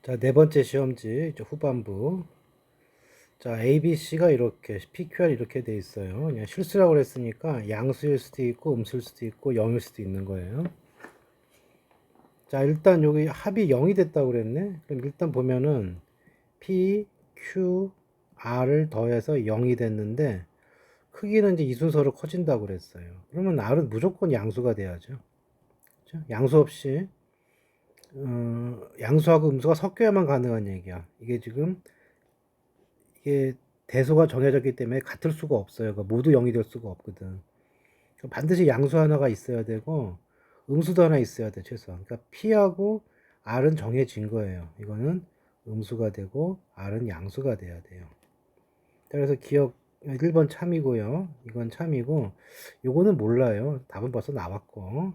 자, 네 번째 시험지, 이제 후반부. 자, ABC가 이렇게, PQR 이렇게 돼 있어요. 그냥 실수라고 그랬으니까 양수일 수도 있고, 음수일 수도 있고, 0일 수도 있는 거예요. 자, 일단 여기 합이 0이 됐다고 그랬네? 그럼 일단 보면은 P, Q, R을 더해서 0이 됐는데, 크기는 이제 이 순서로 커진다고 그랬어요. 그러면 R은 무조건 양수가 돼야죠. 그렇죠? 양수 없이, 양수하고 음수가 섞여야만 가능한 얘기야. 이게 대소가 정해졌기 때문에 같을 수가 없어요. 그러니까 모두 0이 될 수가 없거든. 그러니까 반드시 양수 하나가 있어야 되고 음수도 하나 있어야 돼, 최소한. 그러니까 P하고 R은 정해진 거예요. 이거는 음수가 되고 R은 양수가 돼야 돼요. 그래서 기억 1번 참이고요. 이건 참이고 요거는 몰라요. 답은 벌써 나왔고.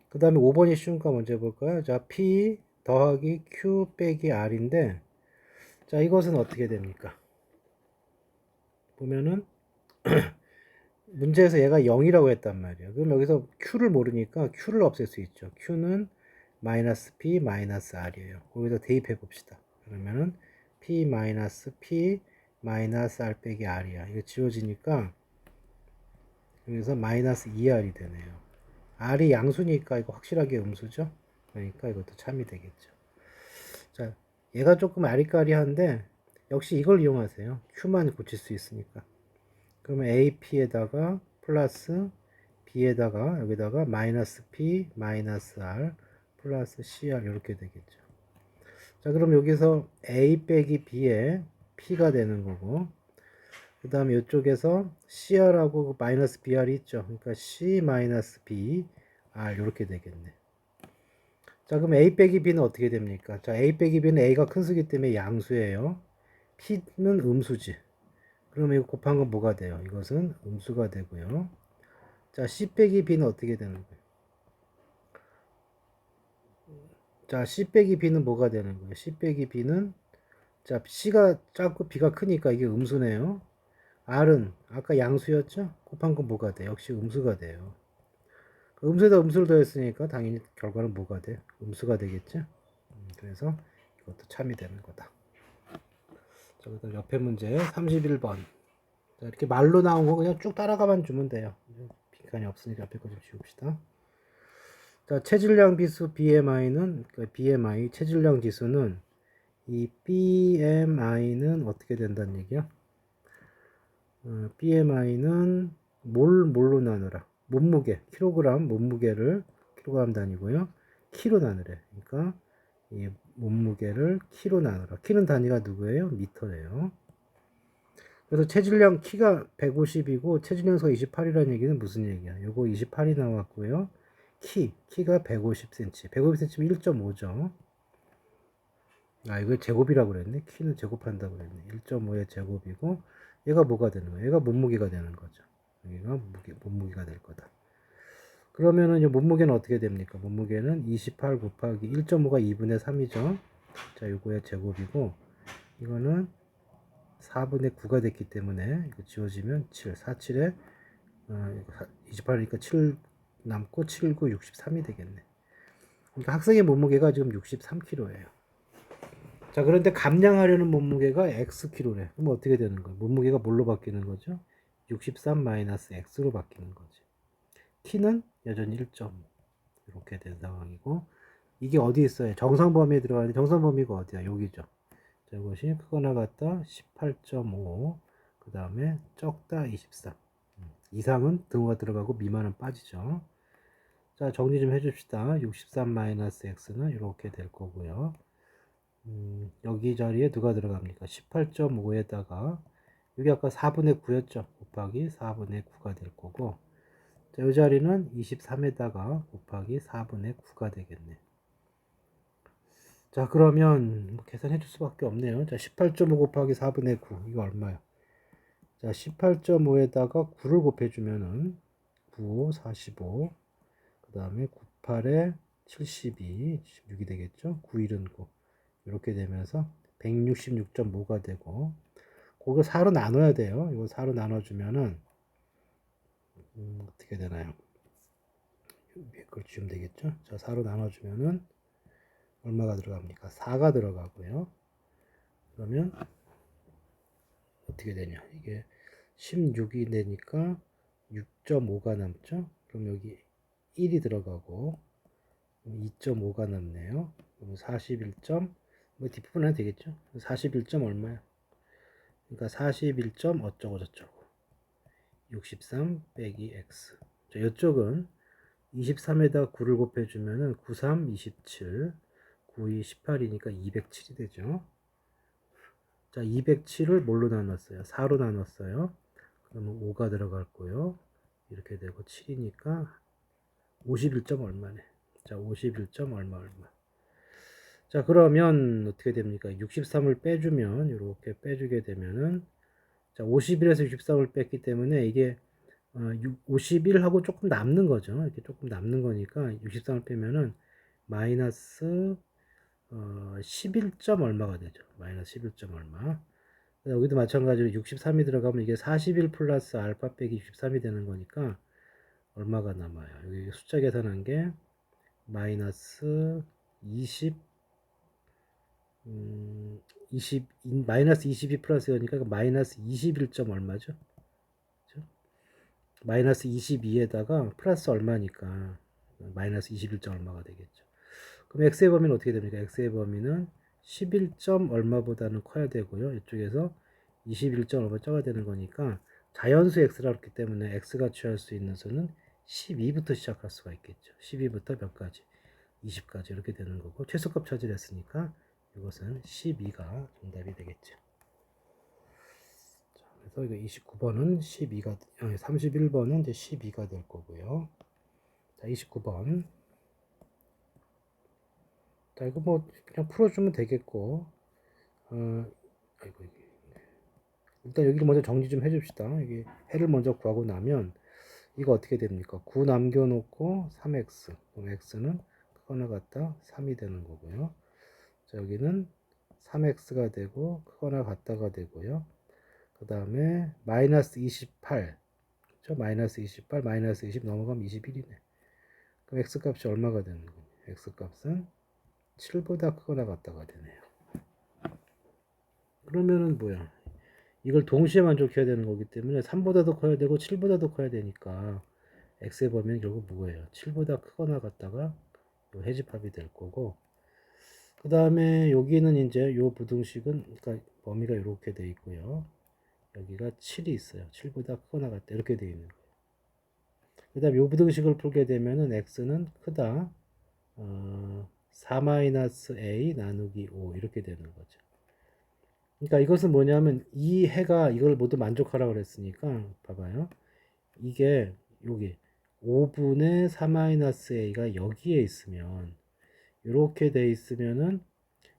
그 다음에 5번이 쉬운 거 먼저 해볼까요? 자, P 더하기 Q 빼기 R인데 자, 이것은 어떻게 됩니까? 보면은 문제에서 얘가 0이라고 했단 말이에요. 그럼 여기서 Q를 모르니까 Q를 없앨 수 있죠. Q는 마이너스 P 마이너스 R이에요. 거기다 대입해 봅시다. 그러면은 P 마이너스 P 마이너스 R 빼기 R이야. 이거 지워지니까 여기서 마이너스 2R이 되네요. R이 양수니까 이거 확실하게 음수죠. 그러니까 이것도 참이 되겠죠. 자, 얘가 조금 아리까리한데 역시 이걸 이용하세요. Q만 고칠 수 있으니까. 그러면 AP에다가 플러스 B에다가 여기다가 마이너스 P 마이너스 R 플러스 CR 이렇게 되겠죠. 자, 그럼 여기서 A 빼기 B에 P가 되는 거고 그 다음에 이쪽에서 CR하고 마이너스 BR이 있죠. 그러니까 C 마이너스 B R 이렇게 되겠네. 자, 그럼 A 빼기 B는 어떻게 됩니까? 자, A 빼기 B는 A가 큰 수기 때문에 양수예요. P는 음수지. 그러면 이거 곱한 건 뭐가 돼요? 이것은 음수가 되고요. 자, C 빼기 B는 어떻게 되는 거예요? 자, C 빼기 B는 뭐가 되는 거예요? C 빼기 B는, 자, C가 작고 B가 크니까 이게 음수네요. R은 아까 양수였죠? 곱한 건 뭐가 돼? 역시 음수가 돼요. 그 음수에다 음수를 더했으니까 당연히 결과는 뭐가 돼? 음수가 되겠죠? 그래서 이것도 참이 되는 거다. 자, 그다음 옆에 문제 31번. 자, 이렇게 말로 나온 거 그냥 쭉 따라가만 주면 돼요. 빈칸이 없으니까 옆에 거 좀 지웁시다. 자, 체질량 비수 BMI는, 그러니까 BMI, 체질량 지수는 이 BMI는 어떻게 된다는 얘기야? BMI는 뭘로 나누라? 몸무게, 킬로그램, 몸무게를 킬로그램 단위고요. 키로 나누래. 그러니까 이 몸무게를 키로 나누라. 키는 단위가 누구예요? 미터예요. 그래서 체질량 키가 150이고 체질량수가 28이라는 얘기는 무슨 얘기야? 요거 28이 나왔고요. 키가 150cm. 150cm 1.5죠. 아, 이거 제곱이라고 그랬네. 키는 제곱한다고 그랬네. 1.5의 제곱이고 얘가 뭐가 되는 거야? 얘가 몸무게가 되는 거죠. 여기가 몸무게가 될 거다. 그러면은 이 몸무게는 어떻게 됩니까? 몸무게는 28 곱하기 1.5가 2분의 3이죠. 자, 요거의 제곱이고 이거는 4분의 9가 됐기 때문에 이거 지워지면 7, 4, 7에 28이니까 7 남고 7, 9, 63이 되겠네. 그러니까 학생의 몸무게가 지금 63kg예요. 자, 그런데 감량하려는 몸무게가 Xkg래. 그럼 어떻게 되는 거야? 몸무게가 뭘로 바뀌는 거죠? 63-X로 바뀌는 거지. 키는 여전히 1.5. 이렇게 된 상황이고, 이게 어디 있어요? 정상 범위에 들어가는데 정상 범위가 어디야? 여기죠. 자, 이것이 크거나 같다 18.5, 그 다음에 적다 23. 이상은 등호가 들어가고 미만은 빠지죠. 자, 정리 좀 해줍시다. 63-x는 이렇게 될 거고요. 여기 자리에 누가 들어갑니까? 18.5에다가 여기 아까 4분의 9였죠? 곱하기 4분의 9가 될 거고, 자, 이 자리는 23에다가 곱하기 4분의 9가 되겠네. 자, 그러면 계산해 줄 수밖에 없네요. 자, 18.5 곱하기 4분의 9 이거 얼마야? 자, 18.5에다가 9를 곱해주면은 9, 45, 그 다음에 98에 72, 76이 되겠죠? 9, 1은 9. 이렇게 되면서 166.5가 되고, 그걸 4로 나눠야 돼요. 이거 4로 나눠주면은, 어떻게 되나요? 위에 걸 지우면 되겠죠? 자, 4로 나눠주면은, 얼마가 들어갑니까? 4가 들어가고요. 그러면 어떻게 되냐? 이게 16이 되니까 6.5가 남죠? 그럼 여기 1이 들어가고 2.5가 남네요. 그럼 41점, 뭐 뒷부분 해도 되겠죠? 41점 얼마야? 그러니까 41점 어쩌고 저쩌고 63 빼기 x. 자, 이쪽은 23에다 9를 곱해주면은 93, 27, 92, 18이니까 207이 되죠. 자, 207을 뭘로 나눴어요? 4로 나눴어요. 그러면 5가 들어갈 거요. 이렇게 되고 7이니까 51점 얼마네. 자, 51점 얼마 얼마. 자, 그러면 어떻게 됩니까? 63을 빼주면 이렇게 빼주게 되면은 자, 51에서 63을 뺐기 때문에 이게 51하고 조금 남는 거죠. 이렇게 조금 남는 거니까 63을 빼면은 마이너스 11점 얼마가 되죠. 마이너스 11점 얼마. 여기도 마찬가지로 63이 들어가면 이게 41 플러스 알파 빼기 63이 되는 거니까 얼마가 남아요. 여기 숫자 계산한 게 마이너스 20, 20, 마이너스 22 플러스 여니까 마이너스 21점 얼마죠? 그죠? 마이너스 22에다가 플러스 얼마니까 마이너스 21점 얼마가 되겠죠. 그럼 x의 범위는 어떻게 됩니까? x의 범위는 11점 얼마보다는 커야 되고요. 이쪽에서 21점 얼마 적어야 되는 거니까 자연수 x라 그렇기 때문에 x가 취할 수 있는 수는 12부터 시작할 수가 있겠죠. 12부터 몇 가지? 20까지 이렇게 되는 거고 최소값 차지를 했으니까 이것은 12가 정답이 되겠죠. 자, 그래서 이거 29번은 12가 31번은 이제 12가 될 거고요. 자, 29번. 자, 이거 뭐 그냥 풀어주면 되겠고, 아이고, 일단 여기를 먼저 정리 좀 해줍시다. 여기 해를 먼저 구하고 나면 이거 어떻게 됩니까? 9 남겨놓고 3x, 그럼 x는 크거나 같다 3이 되는 거고요. 자, 여기는 3x가 되고 크거나 같다가 되고요. 그 다음에 마이너스 28, 그렇죠? 마이너스 28, 마이너스 20 넘어가면 21이네. 그럼 x값이 얼마가 되는 거예요? x값은 7보다 크거나 같다가 되네요. 그러면은 뭐야? 이걸 동시에 만족해야 되는 거기 때문에 3보다도 커야 되고 7보다도 커야 되니까 x의 범위는 결국 뭐예요? 7보다 크거나 같다가 해집합이 될 거고 그 다음에 여기는 이제 요 부등식은 그러니까 범위가 이렇게 돼 있고요. 여기가 7이 있어요. 7보다 크거나 같다 이렇게 돼 있는 거예요. 그 다음에 요 부등식을 풀게 되면은 x는 크다 4-a 나누기 5 이렇게 되는 거죠. 그러니까 이것은 뭐냐면 이 해가 이걸 모두 만족하라고 그랬으니까 봐봐요. 이게 여기 5분의 4-a가 여기에 있으면 이렇게 돼 있으면은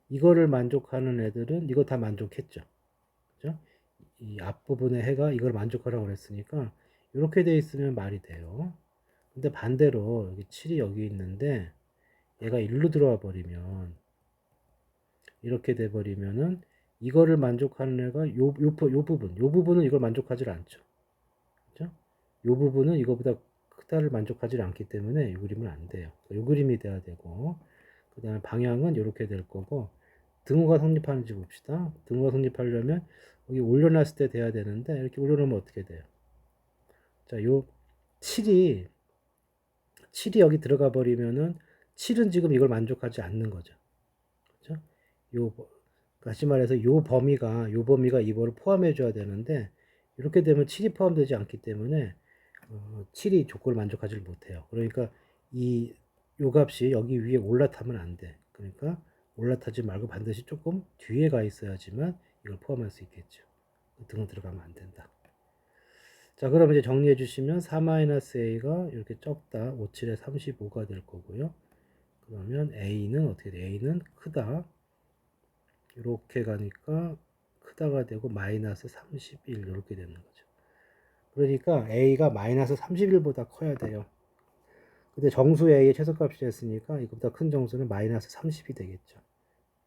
이거를 만족하는 애들은 이거 다 만족했죠. 그죠? 이 앞부분의 해가 이걸 만족하라고 그랬으니까 이렇게 돼 있으면 말이 돼요. 근데 반대로 여기 7이 여기 있는데 얘가 1로 들어와 버리면 이렇게 돼 버리면은 이거를 만족하는 애가 요 부분은 이걸 만족하지 않죠. 그죠? 요 부분은 이거보다 크다를 만족하지 않기 때문에 이 그림은 안 돼요. 요 그림이 돼야 되고 그 다음에 방향은 이렇게 될 거고 등호가 성립하는지 봅시다. 등호가 성립하려면 여기 올려놨을 때 돼야 되는데 이렇게 올려놓으면 어떻게 돼요? 자, 요 7이 7이 여기 들어가 버리면은 7은 지금 이걸 만족하지 않는 거죠. 그렇죠? 요 다시 말해서 요 범위가 이거를 포함해 줘야 되는데 이렇게 되면 7이 포함되지 않기 때문에 7이 조건을 만족하지 못해요. 그러니까 요 값이 여기 위에 올라타면 안 돼. 그러니까 올라타지 말고 반드시 조금 뒤에 가 있어야지만 이걸 포함할 수 있겠죠. 등은 들어가면 안 된다. 자, 그럼 이제 정리해 주시면 4-a가 이렇게 적다 57에 35가 될 거고요. 그러면 a는 어떻게 돼? a는 크다. 이렇게 가니까 크다가 되고 마이너스 31 이렇게 되는 거죠. 그러니까 a가 마이너스 31보다 커야 돼요. 근데 정수 a의 최소값이 됐으니까 이거보다 큰 정수는 마이너스 30이 되겠죠.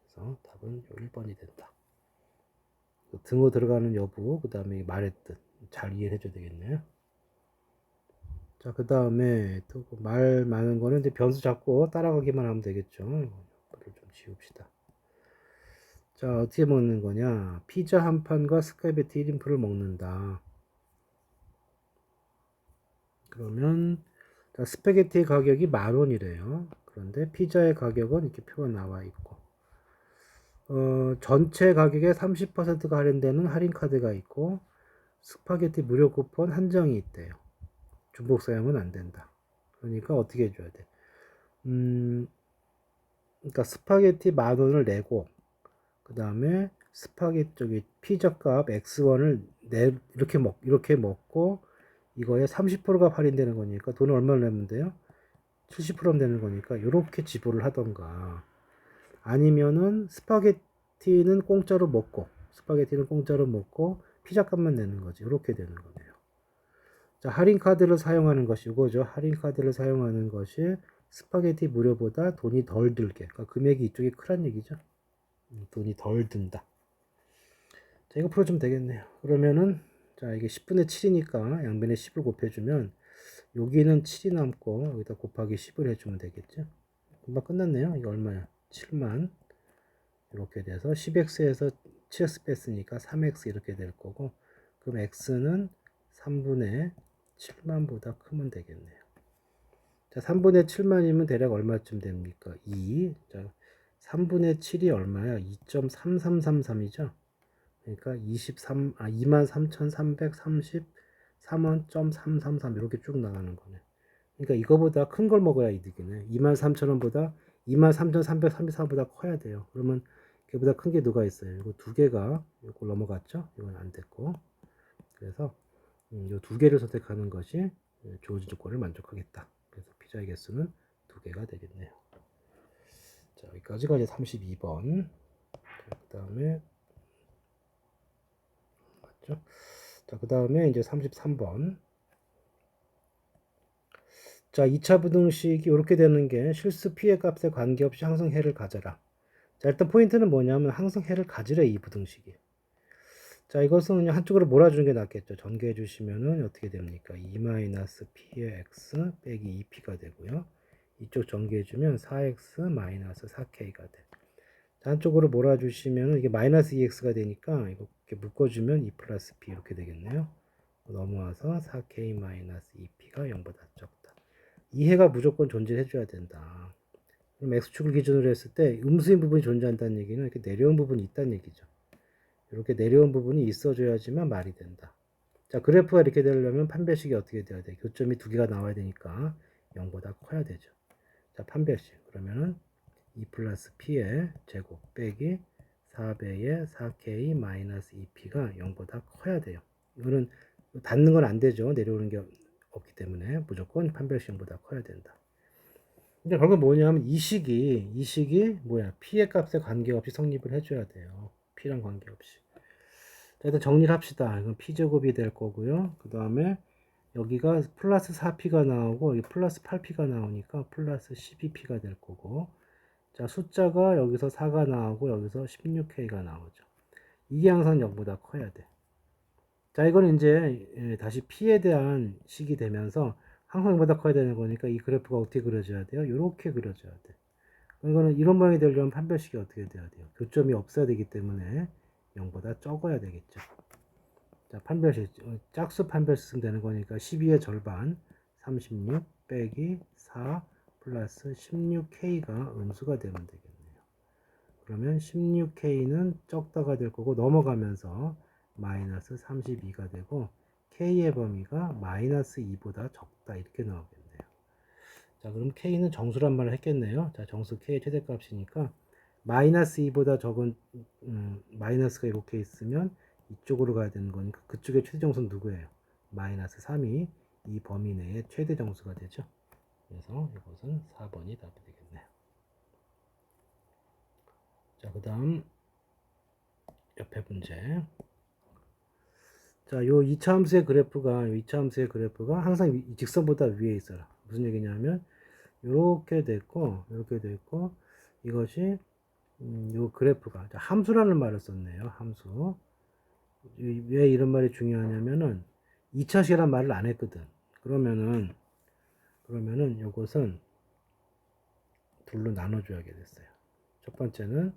그래서 답은 1번이 된다. 등호 들어가는 여부, 그 다음에 말했듯 잘 이해해 줘야 되겠네요. 자, 그 다음에 또 말 많은 거는 이제 변수 잡고 따라가기만 하면 되겠죠. 좀 지웁시다. 자, 어떻게 먹는 거냐? 피자 한 판과 스파게티 1인분을 먹는다. 그러면 자, 스파게티 가격이 10,000원이래요. 그런데 피자의 가격은 이렇게 표가 나와 있고, 전체 가격의 30%가 할인되는 할인 카드가 있고, 스파게티 무료 쿠폰 한정이 있대요. 중복 사용은 안 된다. 그러니까 어떻게 해줘야 돼? 그러니까 스파게티 10,000원을 내고, 그 다음에 스파게티 저기 피자 값 X1을 이렇게 먹고, 이거에 30%가 할인되는 거니까 돈을 얼마를 내면 돼요? 70% 되는 거니까 이렇게 지불을 하던가, 아니면은 스파게티는 공짜로 먹고 피자 값만 내는 거지. 이렇게 되는 거네요. 자, 할인 카드를 사용하는 것이 이거죠. 할인 카드를 사용하는 것이 스파게티 무료보다 돈이 덜 들게, 그러니까 금액이 이쪽이 크란 얘기죠. 돈이 덜 든다. 자, 이거 풀어주면 되겠네요. 그러면은 자, 이게 10분의 7이니까 양변에 10을 곱해주면 여기는 7이 남고 여기다 곱하기 10을 해주면 되겠죠. 금방 끝났네요. 이거 얼마야? 7만. 이렇게 돼서 10x에서 7x 뺐으니까 3x 이렇게 될 거고, 그럼 x는 3분의 7만보다 크면 되겠네요. 자, 3분의 7만이면 대략 얼마쯤 됩니까? 2. 자, 3분의 7이 얼마야? 2.3333이죠. 그러니까 23,333.333 이렇게 쭉 나가는 거네. 그러니까 이거보다 큰 걸 먹어야 이득이네. 23,000원보다 23,333보다 커야 돼요. 그러면 걔보다 큰 게 누가 있어요? 이거 두 개가 이걸 넘어갔죠? 이건 안 됐고. 그래서 이 두 개를 선택하는 것이 주어진 조건을 만족하겠다. 그래서 피자의 개수는 두 개가 되겠네요. 자, 여기까지가 이제 32번. 그 다음에 맞죠? 자, 그 다음에 이제 33번. 자, 2차 부등식이 이렇게 되는 게 실수 피해 값에 관계없이 항성해를 가져라. 자, 일단 포인트는 뭐냐면 항성해를 가지래, 이 부등식이. 자, 이것은 그냥 한쪽으로 몰아주는 게 낫겠죠. 전개해 주시면은 어떻게 됩니까? 2-p의 x 빼기 2p가 되고요. 이쪽 전개해 주면 4x-4k가 돼. 자, 한쪽으로 몰아주시면은 이게 마이너스 2x가 되니까 이거 이렇게 묶어주면 2 플러스 p 이렇게 되겠네요. 넘어와서 4k-2p가 0보다 적다. 이해가 무조건 존재해줘야 된다. 그럼 x축을 기준으로 했을 때 음수인 부분이 존재한다는 얘기는 이렇게 내려온 부분이 있다는 얘기죠. 이렇게 내려온 부분이 있어줘야지만 말이 된다. 자, 그래프가 이렇게 되려면 판별식이 어떻게 돼야 돼? 교점이 두 개가 나와야 되니까 0보다 커야 되죠. 자, 판별식. 그러면은 2 플러스 p의 제곱 빼기 4배의 4k 마이너스 2p가 0보다 커야 돼요. 이거는 닿는 건 안 되죠. 내려오는 게 없기 때문에 무조건 판별식 0보다 커야 된다. 근데 결국 뭐냐면 이 식이 뭐야? p의 값에 관계없이 성립을 해줘야 돼요. p랑 관계없이. 자, 일단 정리를 합시다. 이건 p제곱이 될 거고요. 그 다음에 여기가 플러스 4p가 나오고 여기 플러스 8p가 나오니까 플러스 12p가 될 거고, 자, 숫자가 여기서 4가 나오고 여기서 16k가 나오죠. 이게 항상 0보다 커야 돼. 자, 이거는 이제 다시 p에 대한 식이 되면서 항상 0보다 커야 되는 거니까 이 그래프가 어떻게 그려져야 돼요? 이렇게 그려져야 돼. 이거는 이런 모양이 되려면 판별식이 어떻게 돼야 돼요? 교점이 없어야 되기 때문에 0보다 적어야 되겠죠. 자, 판별식, 짝수 판별식 쓰면 되는 거니까 12의 절반, 36 빼기 4 플러스 16k가 음수가 되면 되겠네요. 그러면 16k는 적다가 될 거고 넘어가면서 마이너스 32가 되고 k의 범위가 마이너스 2보다 적다 이렇게 나오겠네요. 자, 그럼 k는 정수란 말을 했겠네요. 자, 정수 k의 최대값이니까 마이너스 2보다 적은 마이너스가 이렇게 있으면 이쪽으로 가야 되는 거니까 그쪽의 최대 정수는 누구예요? 마이너스 3이 이 범위 내의 최대 정수가 되죠. 그래서 이것은 4번이 답이 되겠네요. 자, 그 다음 옆에 문제. 자, 요 2차 함수의 그래프가 항상 이 직선보다 위에 있어라. 무슨 얘기냐면 이렇게 됐고 이것이 요 그래프가 함수라는 말을 썼네요. 함수. 왜 이런 말이 중요하냐면은 2차식이란 말을 안 했거든. 그러면은 요것은 둘로 나눠줘야겠어요. 첫 번째는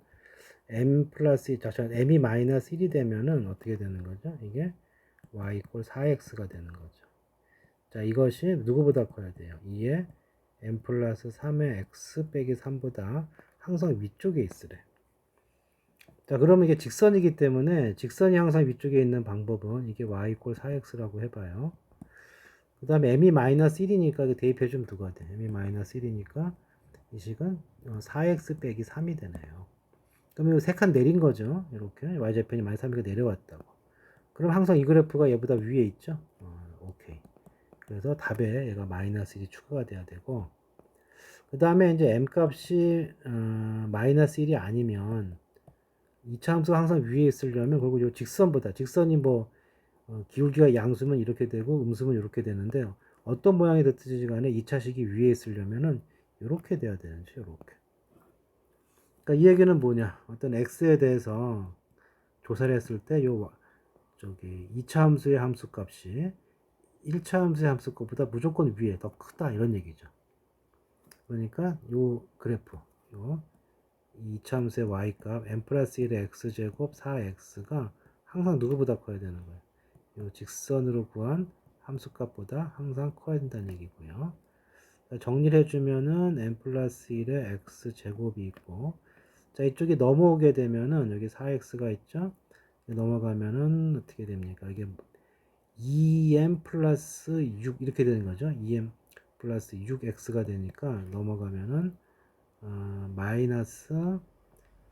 m 플러스 m이 마이너스 1이 되면은 어떻게 되는 거죠? 이게 y 이퀄 4x가 되는 거죠. 자, 이것이 누구보다 커야 돼요? 2의 m 플러스 3의 x 빼기 3보다 항상 위쪽에 있으래. 자, 그러면 이게 직선이기 때문에 직선이 항상 위쪽에 있는 방법은 이게 y 이퀄 4x라고 해봐요. 그 다음에 m이 마이너스 1이니까 대입해주면 누가 돼? m이 마이너스 1이니까 이 식은 4x 빼기 3이 되네요. 그럼 이거 3칸 내린 거죠. 이렇게 y좌편이 마이너스 3이니까 내려왔다고. 그럼 항상 이 그래프가 얘보다 위에 있죠. 오케이. 그래서 답에 얘가 마이너스 1이 추가가 돼야 되고, 그 다음에 이제 m 값이 마이너스 1이 아니면 2차 함수가 항상 위에 있으려면 결국 이 직선보다, 직선이 뭐 기울기가 양수면 이렇게 되고 음수면 이렇게 되는데, 어떤 모양이 됐든지 간에 2차식이 위에 있으려면은 이렇게 돼야 되는지 이렇게. 그러니까 이 얘기는 뭐냐, 어떤 x에 대해서 조사를 했을 때 요 저기 2차 함수의 함수 값이 1차 함수의 함수 값보다 무조건 위에 더 크다 이런 얘기죠. 그러니까 요 그래프, 요 2차 함수의 y값 n 플러스 1의 x제곱 4x가 항상 누구보다 커야 되는 거예요. 요 직선으로 구한 함수값보다 항상 커야 된다는 얘기고요. 정리를 해주면은 n 플러스 1의 x제곱이 있고, 자, 이쪽에 넘어오게 되면은 여기 4x가 있죠. 넘어가면은 어떻게 됩니까? 이게 2m 플러스 6 이렇게 되는 거죠. 2m 플러스 6x가 되니까 넘어가면은 마이너스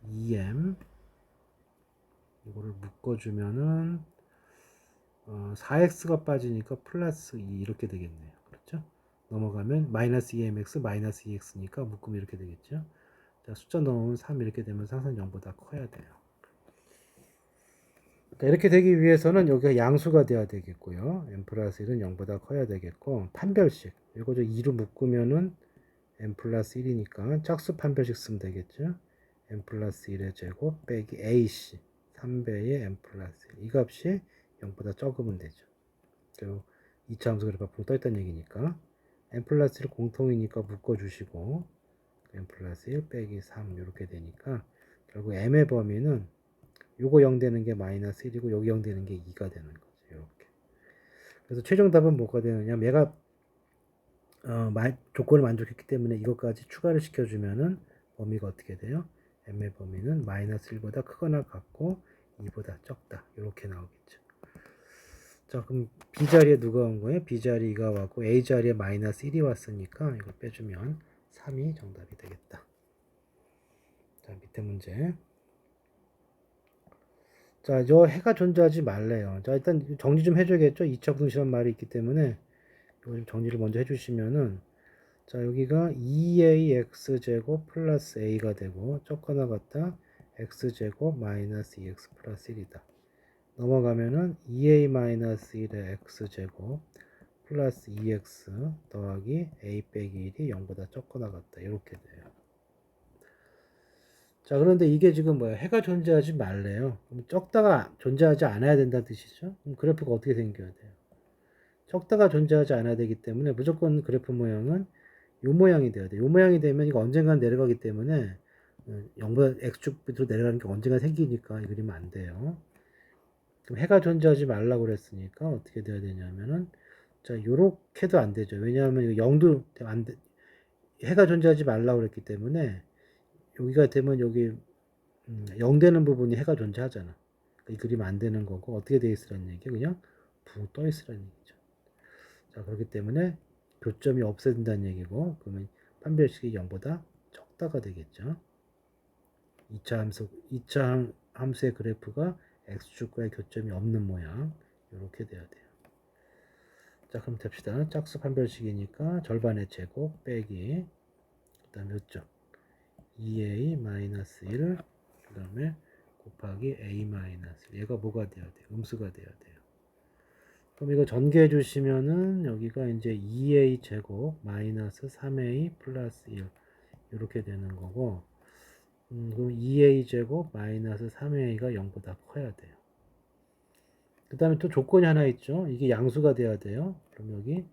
2m 이거를 묶어주면은 4x가 빠지니까 플러스 2 이렇게 되겠네요. 그렇죠? 넘어가면 마이너스 2mx 마이너스 2x니까 묶으면 이렇게 되겠죠. 자, 숫자 넣으면 3 이렇게 되면 항상 0보다 커야 돼요. 그러니까 이렇게 되기 위해서는 여기가 양수가 돼야 되겠고요. m 플러스 1은 0보다 커야 되겠고, 판별식 이거 2로 묶으면은 m 플러스 1이니까 짝수 판별식 쓰면 되겠죠. m 플러스 1의 제곱 빼기 ac 3배의 m 플러스 1. 이 값이 0보다 적으면 되죠. 그리고 2차 함수 그래프 앞으로 떠있다는 얘기니까 m 플러스 1 공통이니까 묶어주시고 m 플러스 1 빼기 3 이렇게 되니까 결국 m의 범위는 요거 0 되는 게 마이너스 1이고 여기 0 되는 게 2가 되는 거죠. 이렇게. 그래서 최종 답은 뭐가 되느냐? 얘가 조건을 만족했기 때문에 이것까지 추가를 시켜주면은 범위가 어떻게 돼요? m의 범위는 마이너스 1보다 크거나 같고 2보다 적다. 이렇게 나오겠죠. 자, 그럼 B자리에 누가 온 거예요? B자리 2가 왔고 A자리에 마이너스 1이 왔으니까 이걸 빼주면 3이 정답이 되겠다. 자, 밑에 문제. 자, 저 해가 존재하지 말래요. 자, 일단 정리 좀 해줘야겠죠? 2차 분실한 말이 있기 때문에 이거 좀 정리를 먼저 해주시면은, 자, 여기가 2ax제곱 플러스 a가 되고 적거나 같다 x제곱 마이너스 2x 플러스 1이다. 넘어가면은 2a 마이너스 1의 x제곱 플러스 2x 더하기 a 빼기 1이 0보다 적거나 같다. 이렇게 돼요. 자, 그런데 이게 지금 뭐야? 해가 존재하지 말래요. 그럼 적다가 존재하지 않아야 된다는 뜻이죠. 그럼 그래프가 어떻게 생겨야 돼요? 적다가 존재하지 않아야 되기 때문에 무조건 그래프 모양은 요 모양이 돼야 돼요. 요 모양이 되면 이거 언젠간 내려가기 때문에 0보다 x축 밑으로 내려가는 게 언젠가 생기니까 이 그리면 안 돼요. 그럼 해가 존재하지 말라고 그랬으니까 어떻게 돼야 되냐면은, 자, 요렇게도 안 되죠. 왜냐하면 이거 0도 안 돼. 해가 존재하지 말라고 그랬기 때문에 여기가 되면 여기 0 되는 부분이 해가 존재하잖아. 이 그림 안 되는 거고 어떻게 돼 있으라는 얘기야? 그냥 붕 떠 있으라는 얘기죠. 자, 그렇기 때문에 교점이 없어야 된다는 얘기고, 그러면 판별식이 0보다 적다가 되겠죠. 2차 함수의 그래프가 x축과의 교점이 없는 모양 이렇게 돼야 돼요. 자, 그럼 됩시다. 짝수 판별식이니까 절반의 제곱 빼기 그 다음에 몇 점? 2a-1 그 다음에 곱하기 a-1 얘가 뭐가 돼야 돼요? 음수가 돼야 돼요. 그럼 이거 전개해 주시면은 여기가 이제 2a 제곱 마이너스 3a 플러스 1 이렇게 되는 거고, 그럼 2a 제곱 마이너스 3a가 0보다 커야 돼요. 그 다음에 또 조건이 하나 있죠. 이게 양수가 돼야 돼요. 그럼 여기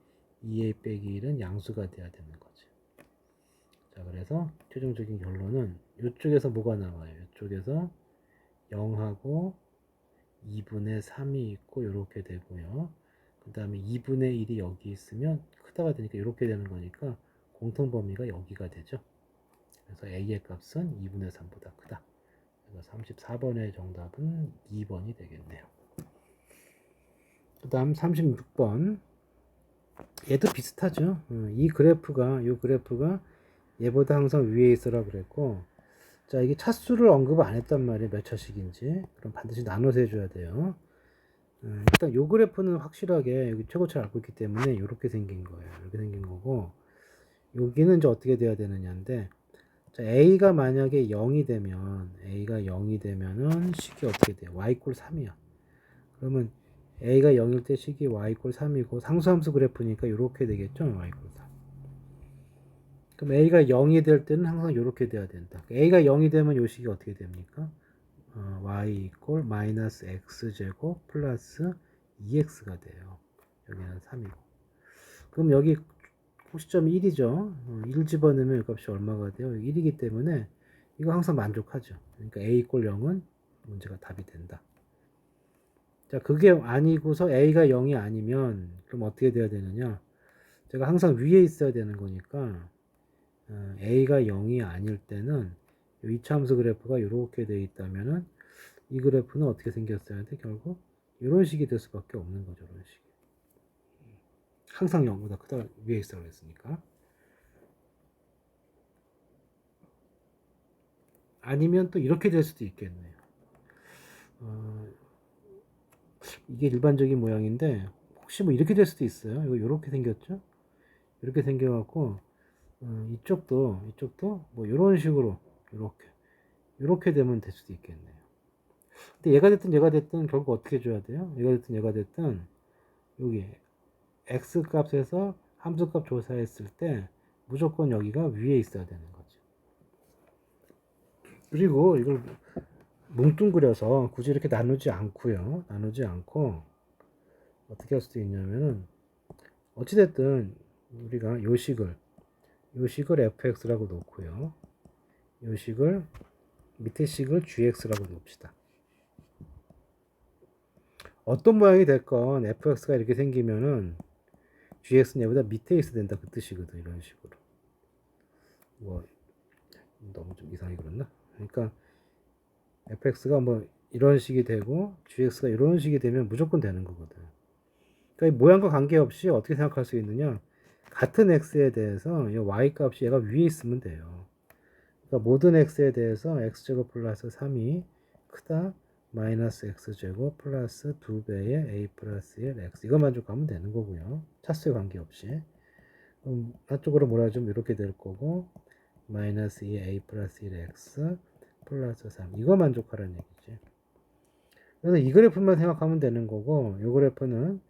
2a 빼기 1은 양수가 돼야 되는 거죠. 자, 그래서 최종적인 결론은 이쪽에서 뭐가 나와요? 이쪽에서 0하고 2분의 3이 있고 이렇게 되고요. 그 다음에 2분의 1이 여기 있으면 크다가 되니까 이렇게 되는 거니까 공통 범위가 여기가 되죠. 그래서 A의 값은 2분의 3보다 크다. 그래서 34번의 정답은 2번이 되겠네요. 그 다음 36번. 얘도 비슷하죠. 이 그래프가 얘보다 항상 위에 있으라 그랬고, 자, 이게 차수를 언급 안 했단 말이에요. 몇 차식인지. 그럼 반드시 나눠서 해줘야 돼요. 일단 요 그래프는 확실하게 여기 최고치를 알고 있기 때문에 이렇게 생긴 거예요. 이렇게 생긴 거고, 여기는 이제 어떻게 돼야 되느냐인데, 자, A가 만약에 0이 되면은 식이 어떻게 돼요? Y 이꼴 3이야. 그러면 A가 0일 때 식이 Y 이꼴 3이고, 상수함수 그래프니까 이렇게 되겠죠? Y 이꼴 3. 그럼 A가 0이 될 때는 항상 이렇게 돼야 된다. A가 0이 되면 요 식이 어떻게 됩니까? Y 이꼴 마이너스 X제곱 플러스 2X가 돼요. 여기는 3이고. 그럼 여기 시점이 1이죠. 1 집어넣으면 이 값이 얼마가 돼요? 1이기 때문에 이거 항상 만족하죠. 그러니까 A 이꼴 0은 문제가 답이 된다. 자, 그게 아니고서 A가 0이 아니면 그럼 어떻게 돼야 되느냐? 제가 항상 위에 있어야 되는 거니까 A가 0이 아닐 때는 이차함수 그래프가 이렇게 되어 있다면은 이 그래프는 어떻게 생겼어야 돼? 결국 이런 식이 될 수밖에 없는 거죠. 이런 식. 항상 0보다 크다 위에 있어 그랬으니까. 아니면 또 이렇게 될 수도 있겠네요. 이게 일반적인 모양인데 혹시 뭐 이렇게 될 수도 있어요. 이거 이렇게 생겼죠? 이렇게 생겨갖고 이쪽도 뭐 이런 식으로 이렇게 되면 될 수도 있겠네요. 근데 얘가 됐든 결국 어떻게 줘야 돼요? 얘가 됐든 여기 x 값에서 함수값 조사했을 때 무조건 여기가 위에 있어야 되는 거죠. 그리고 이걸 뭉뚱그려서 굳이 이렇게 나누지 않고 어떻게 할 수도 있냐면은 어찌됐든 우리가 요식을 fx라고 놓고요. 요식을 밑에 식을 gx라고 놓읍시다. 어떤 모양이 됐건 fx가 이렇게 생기면은 gx는 얘보다 밑에 있어야 된다 그 뜻이거든. 이런 식으로. 뭐 너무 좀 이상하게 그랬나? 그러니까 fx가 뭐 이런 식이 되고 gx가 이런 식이 되면 무조건 되는 거거든. 그러니까 모양과 관계없이 어떻게 생각할 수 있느냐? 같은 x에 대해서 이 y 값이 얘가 위에 있으면 돼요. 그러니까 모든 x에 대해서 x제곱 플러스 3이 크다 마이너스 x제곱 플러스 2배의 a 플러스 1 x 이거 만족하면 되는 거고요. 차수에 관계없이. 그럼 한쪽으로 몰아주면 이렇게 될 거고 마이너스 2 a 플러스 1 x 플러스 3 이거 만족하라는 얘기지. 그래서 이 그래프만 생각하면 되는 거고 이 그래프는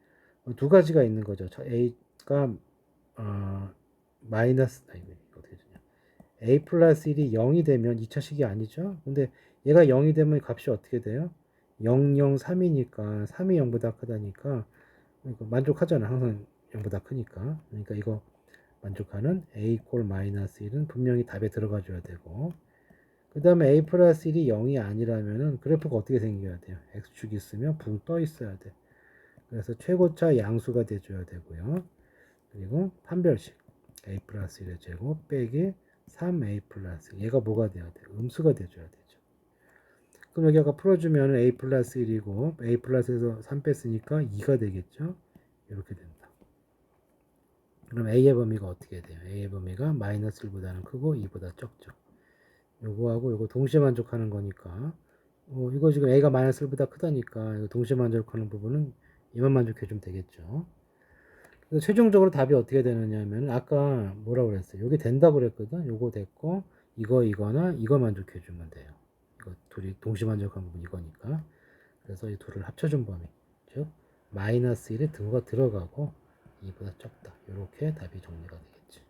두 가지가 있는 거죠. a가 마이너스 어떻게 되냐 a 플러스 1이 0이 되면 2차식이 아니죠. 근데 얘가 0이 되면 값이 어떻게 돼요? 0, 0, 3이니까 3이 0보다 크다니까 만족하잖아. 항상 0보다 크니까. 그러니까 이거 만족하는 a 콜 마이너스 1은 분명히 답에 들어가 줘야 되고 그 다음에 a 플러스 1이 0이 아니라면은 그래프가 어떻게 생겨야 돼요? x축이 있으면 붕 떠 있어야 돼. 그래서 최고차 양수가 돼줘야 되고요. 그리고 판별식 a 플러스 1의 제곱 빼기 3a 플러스 얘가 뭐가 돼야 돼요? 음수가 돼줘야 되죠. 그럼 여기 아까 풀어주면 a 플러스 1이고 a 플러스에서 3 뺐으니까 2가 되겠죠? 이렇게 된다. 그럼 a의 범위가 어떻게 돼요? a의 범위가 마이너스 1보다는 크고 2보다 적죠. 요거하고 요거 동시에 만족하는 거니까 이거 지금 a가 마이너스 1보다 크다니까 이거 동시에 만족하는 부분은 이만 만족해주면 되겠죠. 그래서 최종적으로 답이 어떻게 되느냐 하면 아까 뭐라고 그랬어요? 요게 된다고 그랬거든. 요거 됐고 이거나 이거 만족해주면 돼요. 이거 둘이 동시에 만족하는 부분 이거니까. 그래서 이 둘을 합쳐준 범위 즉 마이너스 1의 등호가 들어가고 2보다 적다. 이렇게 답이 정리가 되겠지.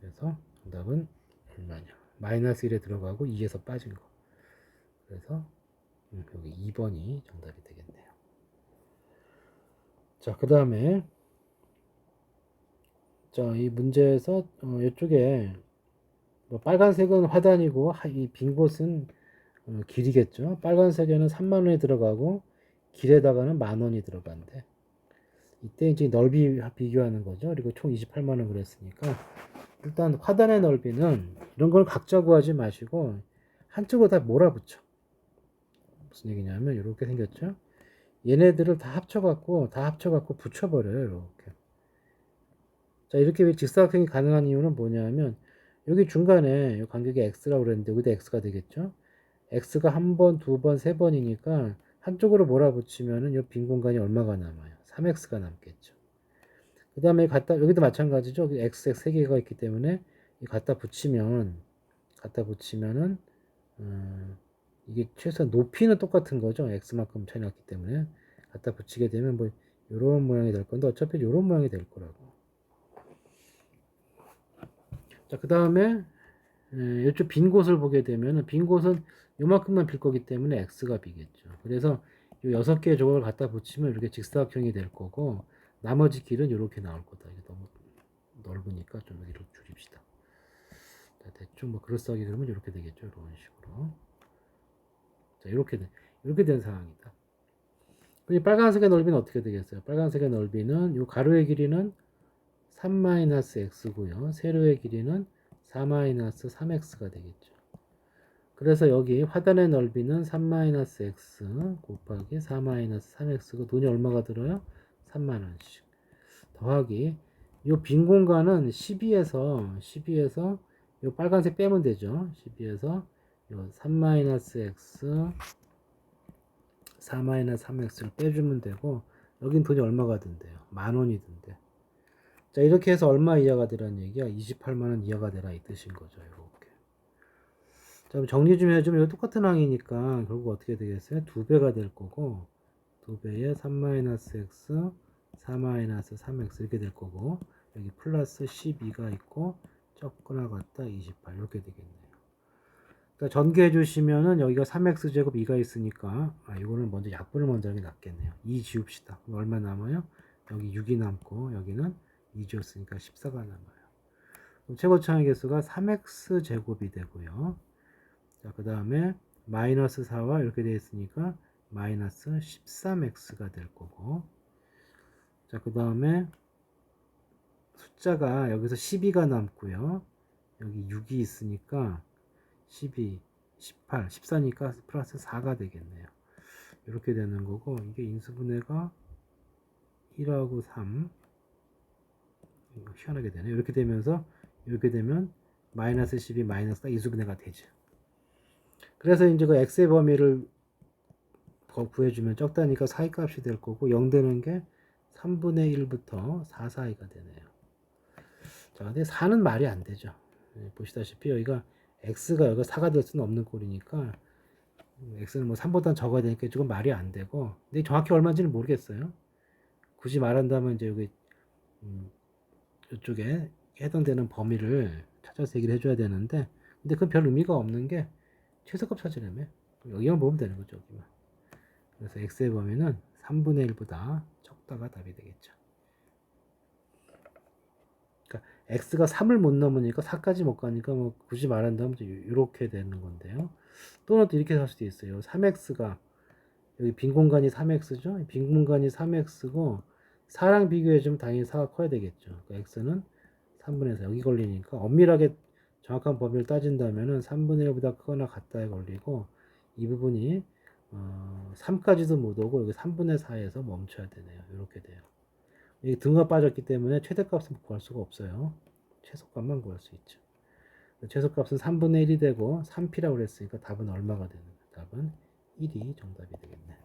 그래서 정답은 얼마냐? 마이너스 1에 들어가고 2에서 빠진 거. 그래서 여기 2번이 정답이 되겠네요. 자, 그 다음에 자, 이 문제에서 이쪽에 뭐 빨간색은 화단이고 이 빈 곳은 길이겠죠. 빨간색에는 3만 원이 들어가고 길에다가는 10,000원이 들어간대. 이때 이제 넓이 비교하는 거죠. 그리고 총 28만 원 그랬으니까 일단 화단의 넓이는 이런 걸 각자 구하지 마시고 한쪽으로 다 몰아붙여. 무슨 얘기냐면 이렇게 생겼죠. 얘네들을 다 합쳐갖고 붙여버려요. 이렇게. 자, 이렇게 직사각형이 가능한 이유는 뭐냐면 여기 중간에 이 간격이 x라고 그랬는데 여기다 x가 되겠죠. x가 한 번, 두 번, 세 번이니까 한쪽으로 몰아붙이면은 이 빈 공간이 얼마가 남아요? 3x가 남겠죠. 그 다음에 여기도 마찬가지죠. x, x 세 개가 있기 때문에 갖다 붙이면은, 이게 최소한 높이는 똑같은 거죠. x만큼 차이 났기 때문에. 갖다 붙이게 되면 뭐, 요런 모양이 될 건데, 어차피 요런 모양이 될 거라고. 자, 그 다음에, 이쪽 빈 곳을 보게 되면은, 빈 곳은 요만큼만 빌 거기 때문에 x가 비겠죠. 그래서 요 6개의 조각을 갖다 붙이면 이렇게 직사각형이 될 거고, 나머지 길은 이렇게 나올 거다. 이게 너무 넓으니까 좀 이렇게 줄입시다. 자, 대충 뭐 그럴싸하게 그러면 이렇게 되겠죠. 이런 식으로. 자, 이렇게 된 상황이다. 그럼 빨간색의 넓이는 어떻게 되겠어요? 빨간색의 넓이는 이 가로의 길이는 3-x고요. 세로의 길이는 4-3x가 되겠죠. 그래서 여기 화단의 넓이는 3-x 곱하기 4-3x고 돈이 얼마가 들어요? 3만 원씩. 더하기 이 빈 공간은 12에서 이 빨간색 빼면 되죠. 12에서 요 3-x 4-3x를 빼주면 되고 여긴 돈이 얼마가 든대요? 10,000원이 든대. 자, 이렇게 해서 얼마 이하가 되라는 얘기야? 28만 원 이하가 되라 이 뜻인 거죠. 이렇게. 자, 정리 좀 해주면 이거 똑같은 항이니까 결국 어떻게 되겠어요? 2배가 될 거고 2배에 3-x 4-3x 이렇게 될 거고 여기 플러스 12가 있고 적거나 같다 28 이렇게 되겠네요. 그러니까 전개해 주시면은 여기가 3x 제곱 2가 있으니까 이거는 먼저 약분을 먼저 하는 게 낫겠네요. 2 지웁시다. 그럼 얼마 남아요? 여기 6이 남고 여기는 2 지웠으니까 14가 남아요. 그럼 최고차의 개수가 3x 제곱이 되고요. 자, 그 다음에 마이너스 4와 이렇게 되어 있으니까 마이너스 13x가 될 거고 자, 그 다음에 숫자가 여기서 12가 남고요. 여기 6이 있으니까 12, 18, 14니까 플러스 4가 되겠네요. 이렇게 되는 거고 이게 인수분해가 1하고 3 희한하게 되네요. 이렇게 되면서 이렇게 되면 마이너스 12 마이너스가 인수분해가 되죠. 그래서 이제 그 x의 범위를 구해주면 적다니까 사이값이 될 거고 0 되는 게 3분의 1부터 4 사이가 되네요. 자, 근데 4는 말이 안 되죠. 보시다시피 여기가 x가 여기가 4가 될 수는 없는 꼴이니까 x는 뭐 3보다 적어야 되니까 조금 말이 안 되고 근데 정확히 얼마인지는 모르겠어요. 굳이 말한다면 이제 여기 이쪽에 해당되는 범위를 찾아서 얘기를 해줘야 되는데 근데 그건 별 의미가 없는 게 최소값 찾으려면 여기만 보면 되는 거죠. 여기만. 그래서 x의 범위는 3분의 1보다 적다가 답이 되겠죠. 그러니까 x가 3을 못 넘으니까 4까지 못 가니까 뭐 굳이 말한다면 이렇게 되는 건데요. 또는 또 이렇게 할 수도 있어요. 3x가 여기 빈 공간이 3x죠. 빈 공간이 3x고 4랑 비교해주면 당연히 4가 커야 되겠죠. 그러니까 x는 3분의 4 여기 걸리니까 엄밀하게 정확한 범위를 따진다면은 3분의 1보다 크거나 같다에 걸리고 이 부분이 3까지도 못 오고 여기 3분의 4에서 멈춰야 되네요. 이렇게 돼요. 여기 등가 빠졌기 때문에 최대값은 구할 수가 없어요. 최소값만 구할 수 있죠. 최소값은 3분의 1이 되고 3p라고 그랬으니까 답은 얼마가 되는 거예요? 답은 1이 정답이 되겠네.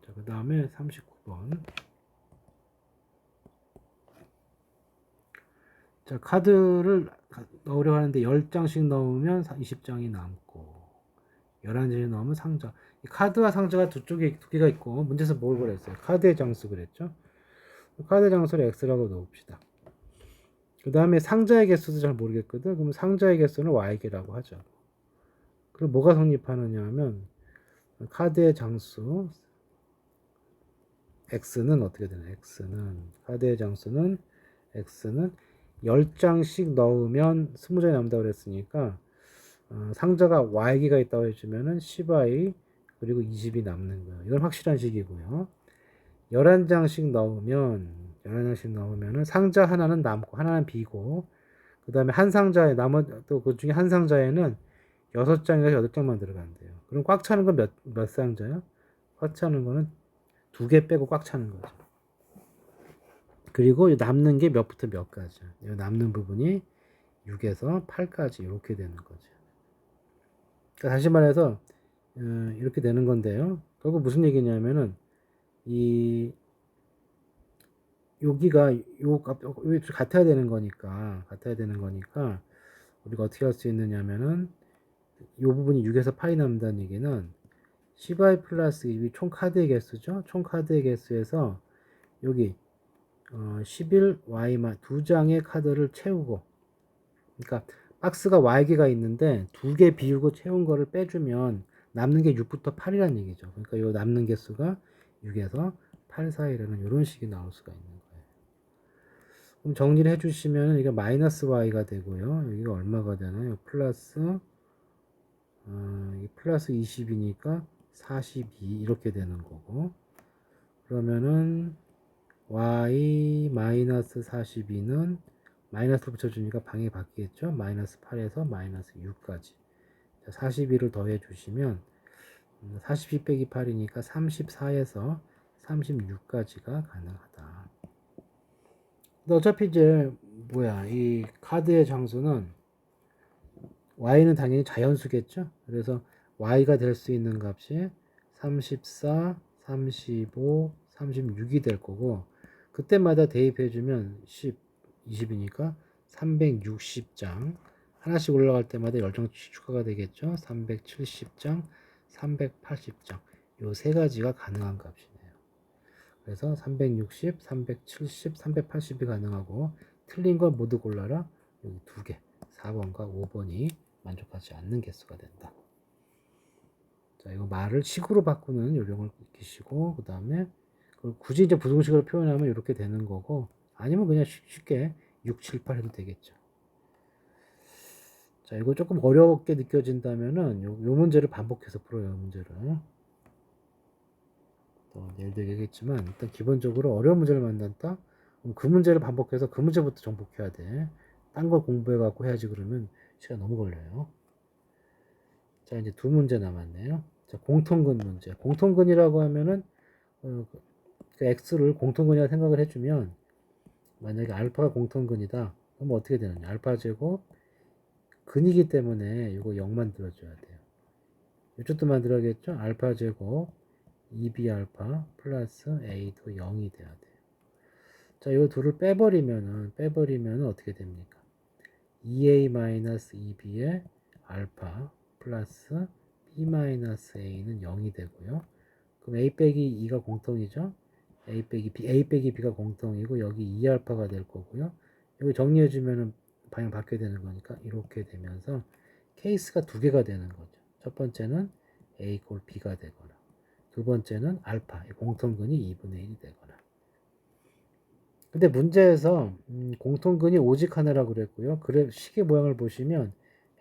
자, 그 다음에 39번. 자, 카드를 넣으려 하는데 10장씩 넣으면 20장이 남고 11장씩 넣으면 상자. 이 카드와 상자가 두 개가 있고 문제에서 뭘 그랬어요? 카드의 장수 그랬죠? 카드 장수를 x라고 넣읍시다. 그 다음에 상자의 개수도 잘 모르겠거든. 그러면 상자의 개수는 y개라고 하죠. 그럼 뭐가 성립하느냐 하면 카드의 장수 x는 어떻게 되나? 카드의 장수는 x는 10장씩 넣으면 20장이 남는다고 그랬으니까 상자가 Y기가 있다고 해주면은 10i 그리고 20이 남는 거예요. 이건 확실한 식이고요. 11장씩 넣으면은 상자 하나는 남고 하나는 비고 그 다음에 한 상자에 또 그 중에 한 상자에는 6장에서 8장만 들어간대요. 그럼 꽉 차는 건 몇 상자요? 꽉 차는 거는 2개 빼고 꽉 차는 거죠. 그리고 남는 게 몇부터 몇까지. 남는 부분이 6에서 8까지 이렇게 되는 거죠. 그러니까 다시 말해서 이렇게 되는 건데요. 결국 무슨 얘기냐면은 이 여기가 요 같아야 되는 거니까 우리가 어떻게 할 수 있느냐면은 이 부분이 6에서 8이 남는다는 얘기는 10i 플러스 2이 총 카드의 개수죠. 총 카드의 개수에서 여기 11y만 2장의 카드를 채우고, 그러니까 박스가 y개가 있는데 2개 비우고 채운 거를 빼주면 남는 게 6부터 8이라는 얘기죠. 그러니까 이 남는 개수가 6에서 8 사이라는 이런 식이 나올 수가 있는 거예요. 그럼 정리를 해주시면 이게 마이너스 y가 되고요. 여기가 얼마가 되나요? 플러스 20이니까 42 이렇게 되는 거고, 그러면은 y 마이너스 42는 마이너스 붙여주니까 방이 바뀌겠죠. 마이너스 8에서 마이너스 6까지 42를 더해 주시면 42 빼기 8이니까 34에서 36까지가 가능하다. 근데 어차피 이제 이 카드의 장수는 y는 당연히 자연수겠죠. 그래서 y가 될 수 있는 값이 34, 35, 36이 될 거고, 그때마다 대입해주면 10, 20이니까 360장. 하나씩 올라갈 때마다 10장 추가가 되겠죠. 370장, 380장. 요 세 가지가 가능한 값이네요. 그래서 360, 370, 380이 가능하고, 틀린 걸 모두 골라라. 여기 두 개. 4번과 5번이 만족하지 않는 개수가 된다. 자, 이거 말을 식으로 바꾸는 요령을 익히시고, 그 다음에 굳이 이제 부등식으로 표현하면 이렇게 되는 거고, 아니면 그냥 쉽게 6, 7, 8 해도 되겠죠. 자, 이거 조금 어렵게 느껴진다면은 요 문제를 반복해서 풀어요, 문제를. 또 내일도 얘기했지만, 일단 기본적으로 어려운 문제를 만났다? 그럼 그 문제를 반복해서 그 문제부터 정복해야 돼. 딴 걸 공부해갖고 해야지 그러면 시간 너무 걸려요. 자, 이제 두 문제 남았네요. 자, 공통근 문제. 공통근이라고 하면은, 그 x를 공통근이라 생각을 해주면, 만약에 알파가 공통근이다. 그럼 어떻게 되느냐. 알파 제곱, 근이기 때문에 이거 0만 들어줘야 돼요. 이쪽도 만들어야겠죠? 알파 제곱, 2b 알파 플러스 a도 0이 돼야 돼요. 자, 이 둘을 빼버리면은 어떻게 됩니까? 2a-2b의 알파 플러스 b-a는 0이 되고요. 그럼 a 빼기 2가 공통이죠. a 빼기 b가 공통이고 여기 2알파가 될 거고요. 여기 정리해주면은 방향 바뀌게 되는 거니까 이렇게 되면서 케이스가 두 개가 되는 거죠. 첫 번째는 a 꼴 b가 되거나 두 번째는 알파 공통근이 2분의 1이 되거나. 근데 문제에서 공통근이 오직 하나라고 그랬고요. 그래 식의 모양을 보시면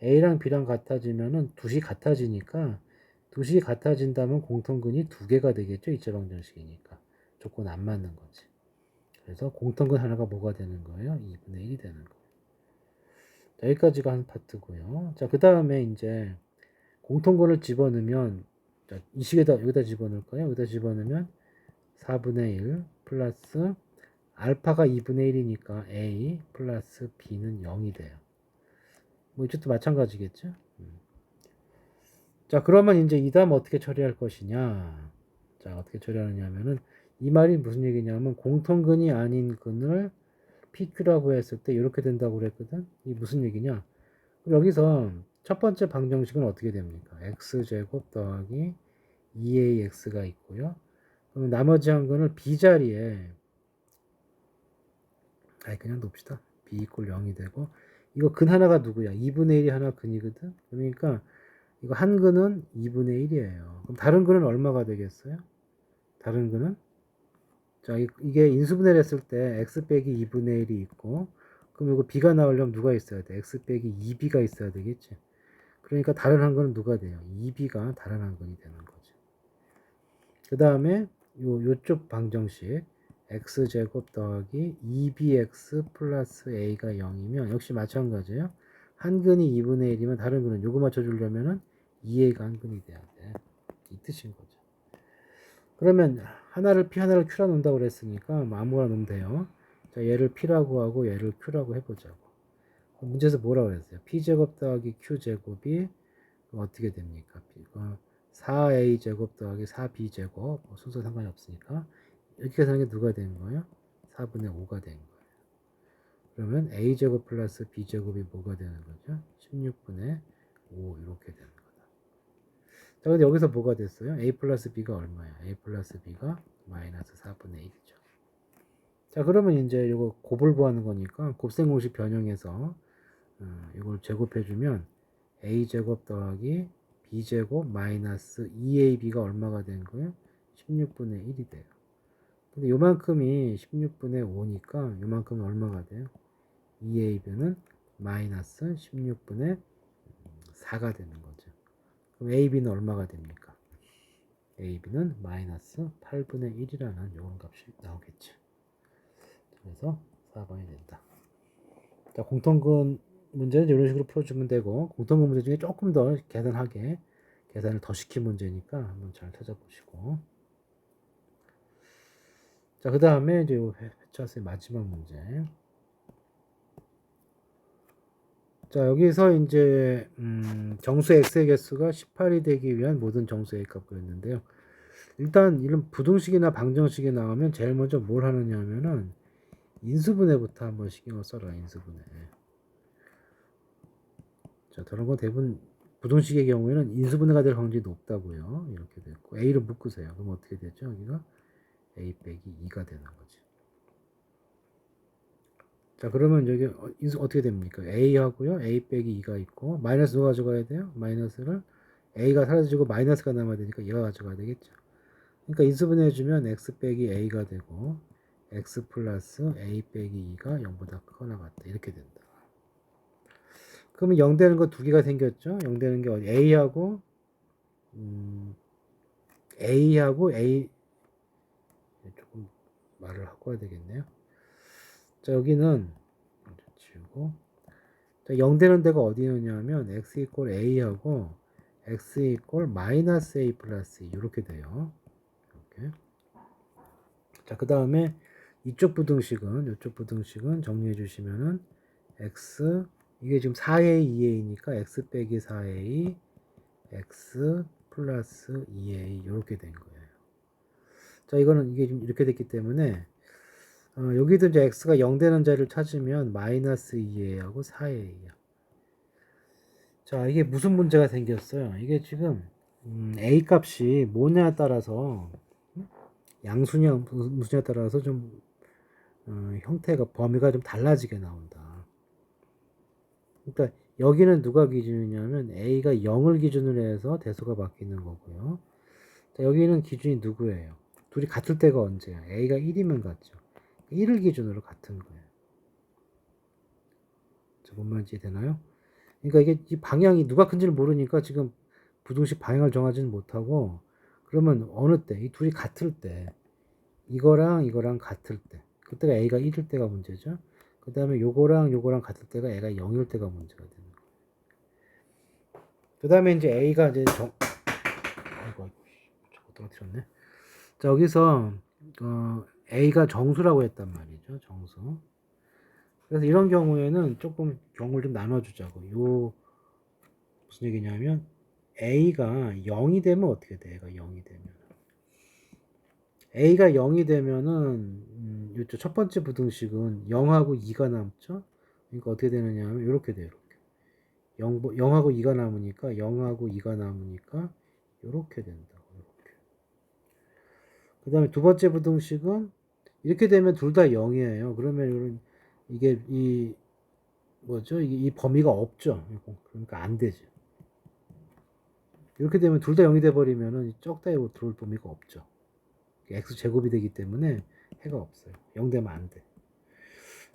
A랑 B랑 같아지면은 두 식 같아지니까 두 식이 같아진다면 공통근이 두 개가 되겠죠. 이차방정식이니까. 조건 안 맞는 거지. 그래서 공통근 하나가 뭐가 되는 거예요? 2분의 1이 되는 거예요. 여기까지가 한 파트고요. 자, 그 다음에 이제 공통근을 집어넣으면 이 식에다 여기다 집어넣을까요? 여기다 집어넣으면 4분의 1 플러스 알파가 2분의 1이니까 A 플러스 B는 0이 돼요. 뭐 이쪽도 마찬가지겠죠? 자, 그러면 이제 이 다음 어떻게 처리할 것이냐? 자, 어떻게 처리하느냐면은 이 말이 무슨 얘기냐면 공통근이 아닌 근을 PQ라고 했을 때 이렇게 된다고 그랬거든? 이 무슨 얘기냐? 여기서 첫 번째 방정식은 어떻게 됩니까? x제곱 더하기 2ax가 있고요. 그럼 나머지 한 근을 B자리에 그냥 놓읍시다. b 이퀄 0이 되고 이거 근 하나가 누구야? 2분의 1이 하나 근이거든. 그러니까 이거 한 근은 2분의 1이에요. 그럼 다른 근은 얼마가 되겠어요? 다른 근은 자 이게 인수분해를 했을 때 x 빼기 2분의 1이 있고 그럼 이거 b가 나오려면 누가 있어야 돼? x 빼기 2b가 있어야 되겠지. 그러니까 다른 한근은 누가 돼요? 2b가 다른 한근이 되는 거지. 그 다음에 요쪽 방정식 x제곱 더하기 2bx 플러스 a가 0이면 역시 마찬가지예요. 한근이 2분의 1이면 다른 근은 요거 맞춰주려면은 2a가 한근이 돼야 돼. 이 뜻인 거죠. 그러면 하나를 p 하나를 q라 놓는다고 그랬으니까 뭐 아무거나 놓으면 돼요. 자, 얘를 p라고 하고 얘를 q라고 해보자고. 문제에서 뭐라고 그랬어요? p제곱 더하기 q제곱이 어떻게 됩니까? 4a제곱 더하기 4b제곱 순서 상관이 없으니까 이렇게 하는 게 누가 되는 거예요? 4분의 5가 되는 거예요. 그러면 a제곱 플러스 b제곱이 뭐가 되는 거죠? 16분의 5 이렇게 되는 거다. 자, 근데 여기서 뭐가 됐어요? a 플러스 b가 얼마야? a 플러스 b가 마이너스 4분의 1이죠. 자, 그러면 이제 이거 곱을 구하는 거니까 곱셈 공식 변형해서 이걸 제곱해주면 a제곱 더하기 b제곱 마이너스 2ab가 얼마가 되는 거예요? 16분의 1이 돼요. 근데 요만큼이 16분의 5니까 요만큼은 얼마가 돼요? 2ab는 마이너스 16분의 4가 되는 거죠. 그럼 ab는 얼마가 됩니까? ab는 마이너스 8분의 1이라는 요런 값이 나오겠죠. 그래서 4번이 된다. 자, 공통근 문제는 이런 식으로 풀어주면 되고, 공통근 문제 중에 조금 더 계산하게 계산을 더 시킨 문제니까 한번 잘 찾아보시고. 자, 그 다음에 이제 회차수의 마지막 문제. 자, 여기서 이제 정수 x의 개수가 18이 되기 위한 모든 정수 a 값 그랬는데요. 일단 이런 부등식이나 방정식이 나오면 제일 먼저 뭘 하느냐 하면은 인수분해부터 한번 신경을 써라. 인수분해. 자, 다른 건 대부분 부등식의 경우에는 인수분해가 될 확률이 높다고요. 이렇게 됐고 a를 묶으세요. 그럼 어떻게 되죠? 여기가 a 빼기 2가 되는 거지. 자, 그러면 여기 인수 어떻게 됩니까? a 하고요. a 빼기 2가 있고 마이너스 누가 가져가야 돼요? 마이너스를 a가 사라지고 마이너스가 남아야 되니까 얘가 가져가야 되겠죠. 그러니까 인수분해 해주면 x 빼기 a가 되고 x 플러스 a 빼기 2가 0보다 크거나 같다. 이렇게 된다. 그러면 0 되는 거 두 개가 생겼죠? 0 되는 게 어디? A하고 A 조금 말을 하고 해야 되겠네요. 자, 여기는 먼저 지우고. 자, 0 되는 데가 어디냐면 x 이퀄 A하고 x 이퀄 마이너스 A 플러스 2 이렇게 돼요. 이렇게. 자, 그 다음에 이쪽 부등식은 정리해 주시면은 x 이게 지금 4a 2a니까 x 빼기 4a x 플러스 2a 이렇게 된 거예요. 자, 이거는 이게 지금 이렇게 됐기 때문에 여기도 이제 x가 0 되는 자리를 찾으면 마이너스 2a하고 4a야. 자, 이게 무슨 문제가 생겼어요? 이게 지금 a 값이 뭐냐에 따라서 양수냐 무수냐에 따라서 좀 형태가 범위가 좀 달라지게 나온다. 그러니까 여기는 누가 기준이냐면 a가 0을 기준으로 해서 대수가 바뀌는 거고요. 자, 여기는 기준이 누구예요? 둘이 같을 때가 언제야? a가 1이면 같죠. 1을 기준으로 같은 거예요. 자, 뭔 말인지 되나요? 그러니까 이게 이 방향이 누가 큰지를 모르니까 지금 부등식 방향을 정하지는 못하고 그러면 어느 때 이 둘이 같을 때 이거랑 같을 때 그때가 a가 1일 때가 문제죠. 그 다음에 요거랑 같을 때가 a가 0일 때가 문제가 되는 거예요. 그 다음에 이제 a가 이제 아이고 저거 떨어뜨렸네. 자, 여기서 a가 정수라고 했단 말이죠. 정수. 그래서 이런 경우에는 조금 경우를 좀 나눠주자고. 무슨 얘기냐면 a가 0이 되면 어떻게 돼? a가 0이 되면은 이쪽 첫 번째 부등식은 0하고 2가 남죠. 그러니까 어떻게 되느냐 하면 이렇게 돼요. 이렇게 0하고 2가 남으니까 이렇게 된다고. 이렇게. 그 다음에 두 번째 부등식은 이렇게 되면 둘 다 0이에요. 그러면 이게 이 뭐죠? 이게 이 범위가 없죠. 그러니까 안 되죠. 이렇게 되면 둘 다 0이 돼 버리면은 적다에 들어올 범위가 없죠. x 제곱이 되기 때문에 해가 없어요. 0 되면 안 돼.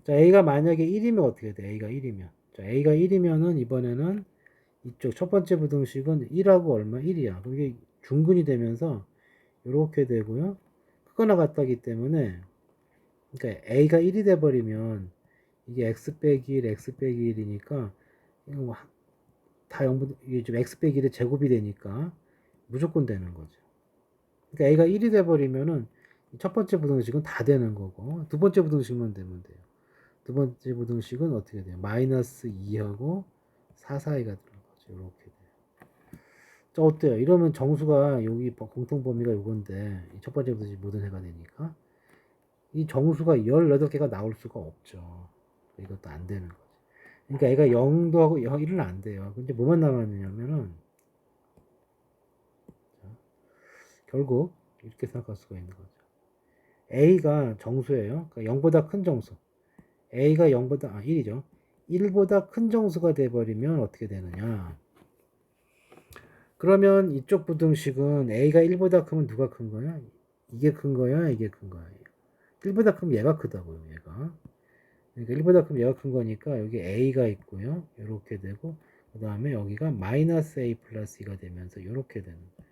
자, A가 만약에 1이면 어떻게 돼? A가 1이면. 자, A가 1이면은 이번에는 이쪽 첫 번째 부등식은 1하고 얼마? 1이야. 그게 중근이 되면서 이렇게 되고요. 크거나 같다기 때문에 그러니까 A가 1이 돼버리면 이게 x 빼기 1, x 빼기 1이니까 다 0분, 이게 좀 x 빼기 1의 제곱이 되니까 무조건 되는 거죠. 그러니까 A가 1이 돼버리면은 첫 번째 부등식은 다 되는 거고 두 번째 부등식만 되면 돼요. 두 번째 부등식은 어떻게 돼요? 마이너스 2하고 4 사이가 되는 거죠. 이렇게 돼요. 자, 어때요? 이러면 정수가 여기 공통 범위가 요건데 첫 번째 부등식 모든 해가 되니까 이 정수가 18개가 나올 수가 없죠. 이것도 안 되는 거죠. 그러니까 애가 0도 하고 1은 안 돼요. 근데 뭐만 남았느냐면은 결국 이렇게 생각할 수가 있는 거죠. A가 정수예요. 그러니까 0보다 큰 정수. A가 0보다 1이죠. 1보다 큰 정수가 돼버리면 어떻게 되느냐? 그러면 이쪽 부등식은 A가 1보다 크면 누가 큰 거야? 이게 큰 거야? 이게 큰 거야? 1보다 크면 얘가 크다고요. 얘가. 그러니까 1보다 크면 얘가 큰 거니까 여기 A가 있고요. 이렇게 되고 그 다음에 여기가 마이너스 A 플러스 2가 되면서 이렇게 되는 거예요.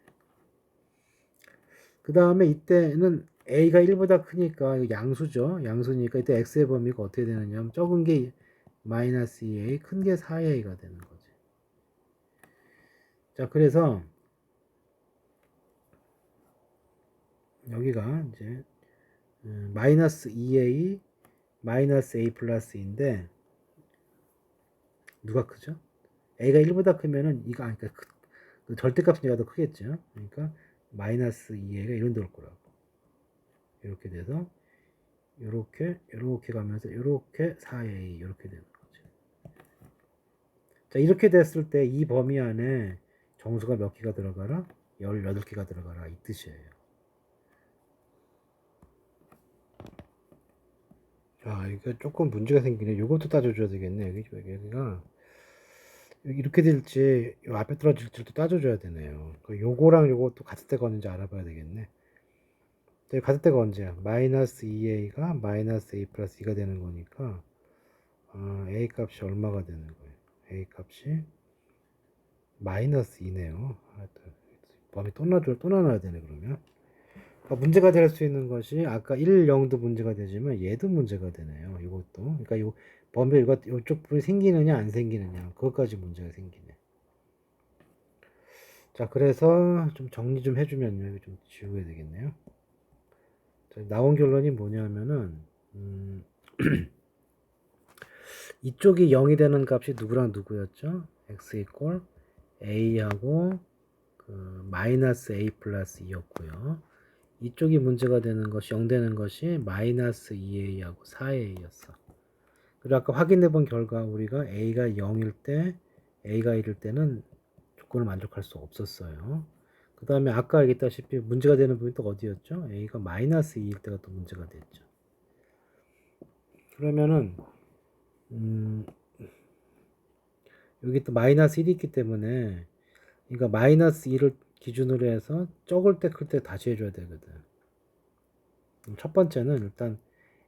그 다음에 이때는 A가 1보다 크니까 이거 양수죠. 양수니까 이때 X의 범위가 어떻게 되느냐. 적은 게 마이너스 2A, 큰 게 4A가 되는 거지. 자, 그래서 여기가 이제 마이너스 2A, 마이너스 A 플러스인데 누가 크죠? A가 1보다 크면은 이거 그러니까 그 절대값은 얘가 더 크겠죠. 그러니까 마이너스 2A가 이런 데 올 거라고. 이렇게 돼서 이렇게 가면서 이렇게 4A 이렇게 되는 거죠. 자, 이렇게 됐을 때 이 범위 안에 정수가 몇 개가 들어가라? 18개가 들어가라 이 뜻이에요. 자, 이거 조금 문제가 생기네. 요것도 따져줘야 되겠네. 여기가 이렇게 될지 요 앞에 떨어질지도 따져줘야 되네요. 요거랑 요것도 같을 때가 언제인지 알아봐야 되겠네. 같을 때가 언제야? 마이너스 2a가 마이너스 a 플러스 2가 되는 거니까 a 값이 얼마가 되는 거예요? a 값이 마이너스 2네요. 범위 또 나눠야 되네 그러면. 그러니까 문제가 될 수 있는 것이 아까 1, 0도 문제가 되지만 얘도 문제가 되네요. 이것도. 그러니까 요 범위 이쪽 부분이 생기느냐 안 생기느냐 그것까지 문제가 생기네. 자, 그래서 좀 정리 좀 해주면요. 이거 좀 지우게 되겠네요. 자, 나온 결론이 뭐냐면은 이쪽이 0이 되는 값이 누구랑 누구였죠? x 이퀄 a하고 그 마이너스 a 플러스 2였고요. 이쪽이 문제가 되는 것이 0 되는 것이 마이너스 2a하고 4a였어. 그리고 아까 확인해 본 결과 우리가 a가 0일 때 a가 1일 때는 조건을 만족할 수 없었어요. 그 다음에 아까 얘기했다시피 문제가 되는 부분이 또 어디였죠? a가 마이너스 2일 때가 또 문제가 됐죠. 그러면은 여기 또 마이너스 1이 있기 때문에 그러니까 마이너스 2를 기준으로 해서 적을 때 클 때 다시 해줘야 되거든. 첫 번째는 일단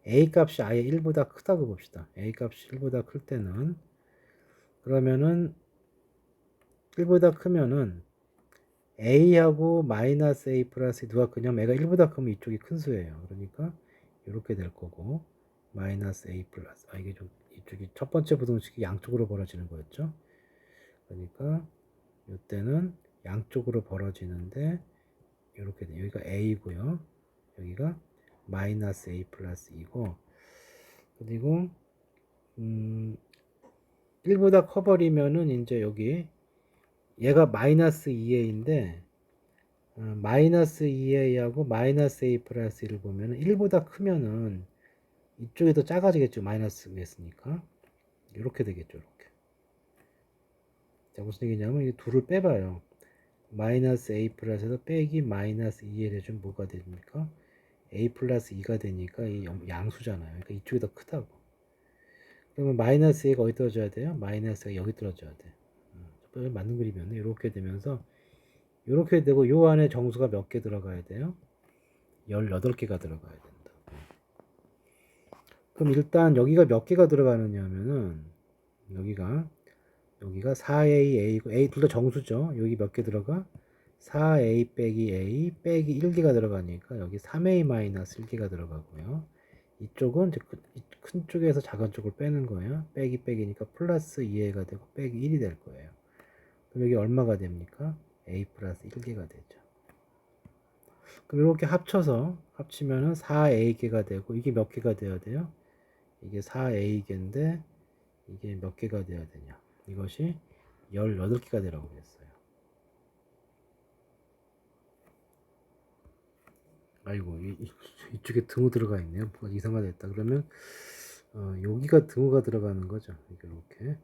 a 값이 아예 1보다 크다고 봅시다. a 값이 1보다 클 때는 그러면은 1보다 크면은 a하고 마이너스 a 플러스 누가 크냐면 애가 1보다 크면 이쪽이 큰 수예요. 그러니까 이렇게 될 거고 마이너스 a 플러스 이게 좀 이쪽이 첫 번째 부등식이 양쪽으로 벌어지는 거였죠. 그러니까 이때는 양쪽으로 벌어지는데 이렇게 돼. 여기가 a고요. 여기가 마이너스 a 플러스 2고 그리고 1보다 커버리면은 이제 여기 얘가 마이너스 2a인데 마이너스 2a하고 마이너스 a 플러스 1을 보면은 1보다 크면은 이쪽이 더 작아지겠죠. 마이너스가 있으니까 이렇게 되겠죠. 이렇게. 자, 무슨 얘기냐면 이 둘을 빼봐요. 마이너스 a 플러스에서 빼기 마이너스 2에 대주면 뭐가 됩니까? a 플러스 2가 되니까 이 양수잖아요. 그러니까 이쪽이 더 크다고. 그러면 마이너스 a가 어디 떨어져야 돼요? 마이너스 a가 여기 떨어져야 돼. 맞는 그림이었네. 이렇게 되면서 이렇게 되고 요 안에 정수가 몇 개 들어가야 돼요? 18개가 들어가야 된다. 그럼 일단 여기가 몇 개가 들어가느냐 하면은 여기가 4A, A고 A 둘 다 정수죠. 여기 몇 개 들어가? 4A 빼기 A 빼기 1개가 들어가니까 여기 3A 마이너스 1개가 들어가고요. 이쪽은 이제 큰 쪽에서 작은 쪽을 빼는 거예요. 빼기 빼기니까 플러스 2A가 되고 빼기 1이 될 거예요. 그럼 여기 얼마가 됩니까? A 플러스 1개가 되죠. 그럼 이렇게 합치면은 4A개가 되고 이게 몇 개가 돼야 돼요? 이게 4A개인데 이게 몇 개가 돼야 되냐? 이것이 18개가 되라고 그랬어요. 아이고 이쪽에 등호 들어가 있네요. 뭐가 이상하다 했다. 그러면 여기가 등호가 들어가는 거죠. 이렇게.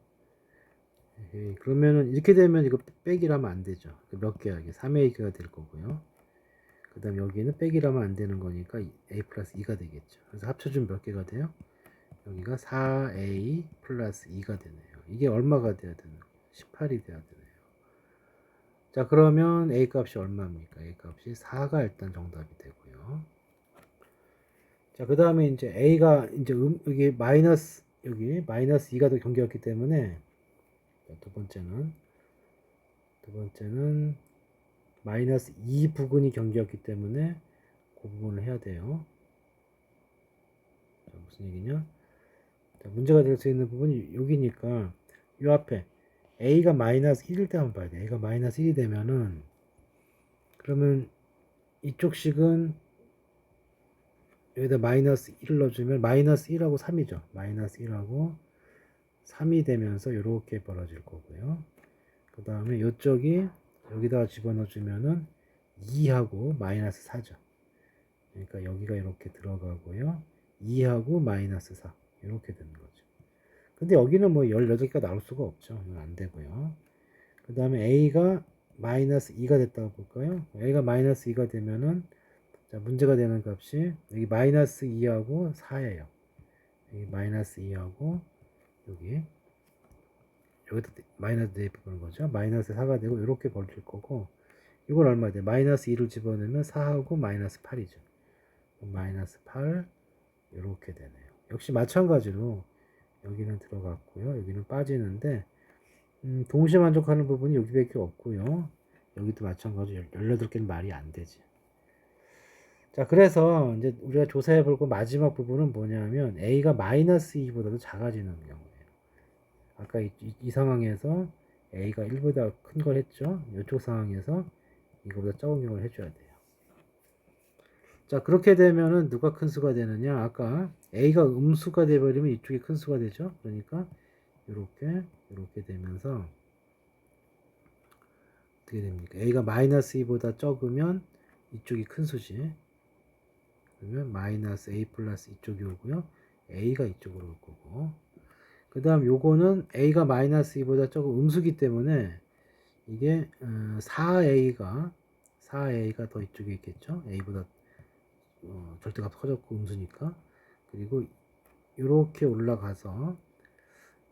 그러면은 이렇게 되면 이거 빼기라면 안 되죠. 몇 개야? 이게 3A가 될 거고요. 그 다음 여기는 빼기라면 안 되는 거니까 A 플러스 2가 되겠죠. 그래서 합쳐주면 몇 개가 돼요? 여기가 4A 플러스 2가 되네요. 이게 얼마가 돼야 되는 거예요? 18이 돼야 되네요. 자, 그러면 A 값이 얼마입니까? A 값이 4가 일단 정답이 되고요. 자, 그 다음에 이제 A가 이제 여기 여기 마이너스 2가 더 경계였기 때문에 자, 두 번째는 마이너스 2 부근이 경계였기 때문에 그 부분을 해야 돼요. 자, 무슨 얘기냐? 자, 문제가 될 수 있는 부분이 여기니까 이 앞에 A가 마이너스 1일 때 한번 봐야 돼. A가 마이너스 1이 되면은 그러면 이쪽 식은 여기다 마이너스 1을 넣어주면 마이너스 1하고 3이죠. 마이너스 1하고 3이 되면서 이렇게 벌어질 거고요. 그 다음에 이쪽이 여기다가 집어넣어주면은 2하고 마이너스 4죠. 그러니까 여기가 이렇게 들어가고요. 2하고 마이너스 4 이렇게 되는 거죠. 근데 여기는 뭐 18개가 나올 수가 없죠. 이건 안 되고요. 그 다음에 A가 마이너스 2가 됐다고 볼까요? A가 마이너스 2가 되면은 자, 문제가 되는 값이 여기 마이너스 2하고 4예요. 여기 마이너스 2하고 여기다 마이너스 대입해보는 거죠. 마이너스 4가 되고 이렇게 벌어질 거고 이건 얼마 돼? 마이너스 2를 집어넣으면 4하고 마이너스 8이죠. 마이너스 8 이렇게 되네요. 역시 마찬가지로 여기는 들어갔고요. 여기는 빠지는데 동시에 만족하는 부분이 여기밖에 없고요. 여기도 마찬가지로 18개는 말이 안 되지. 자, 그래서 이제 우리가 조사해 볼 거 마지막 부분은 뭐냐면 A가 마이너스 2보다도 작아지는 경우예요. 아까 이 상황에서 A가 1보다 큰 걸 했죠. 이쪽 상황에서 이거보다 적은 경우를 해줘야 돼요. 자, 그렇게 되면은 누가 큰 수가 되느냐? 아까 A가 음수가 돼버리면 이쪽이 큰 수가 되죠. 그러니까 이렇게 되면서 어떻게 됩니까? A가 마이너스 2보다 적으면 이쪽이 큰 수지. 그러면 마이너스 A 플러스 이쪽이 오고요. A가 이쪽으로 올 거고. 그 다음 요거는 A가 마이너스 2보다 조금 음수기 때문에 이게 4A가 더 이쪽에 있겠죠. A보다 절대값 커졌고 음수니까. 그리고 이렇게 올라가서